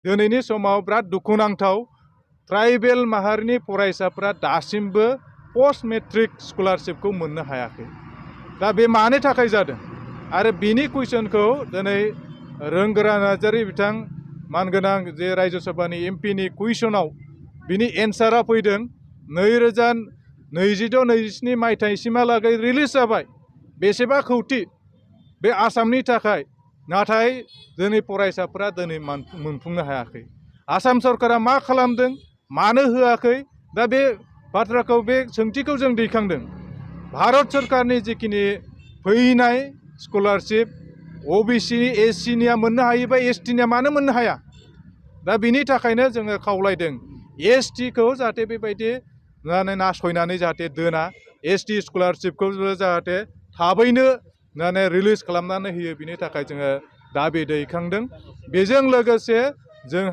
दिनैनि समाव बिराद दुखुनांथाव ट्राइबेल माहारिनि फरायसाफ्रा दासिमबो पोस्ट मेट्रिक स्कलारशिपखौ मोननो हायाखै। दा बे मानि थाखाय जादों आरो बिनि कुइसनखौ दिनै रोंगोरा नार्जारी बिथां मानगोनां जे राज्य सभानि एमपिनि कुइसनाव बिनि एन्सारा फैदों 2026-27 मायथाइसिमहालागै रिलिज जाबाय बेसेबा खौटि बे आसामनि थाखाय, नाथाय दिनै फरायसाफ्रा दिनै मोनफुंनो हायाखै। आसाम सरकारा मा खालामदों, मानो होआखै, दा बे बाथ्राखौ बे सोंथिखौ जों दैखांदों। भारत सरकारनि जिखिनि फैनाय स्कलारशिप ओबिसि एससिनिया मोननो हायोबा एसटिनिया मानो मोननो हाया? दा बिनि थाखायनो जोङो खावलायदों एसटिखौ जाहाथे बेबायदि नासयनानै जाहाथे दोना, एसटि स्कलारशिपखौ जाहाथे थाबैनो रिलिज खालामनानै होयो, बिनि थाखाय जोङो दाबि दैखांदों। बेजों लोगोसे जों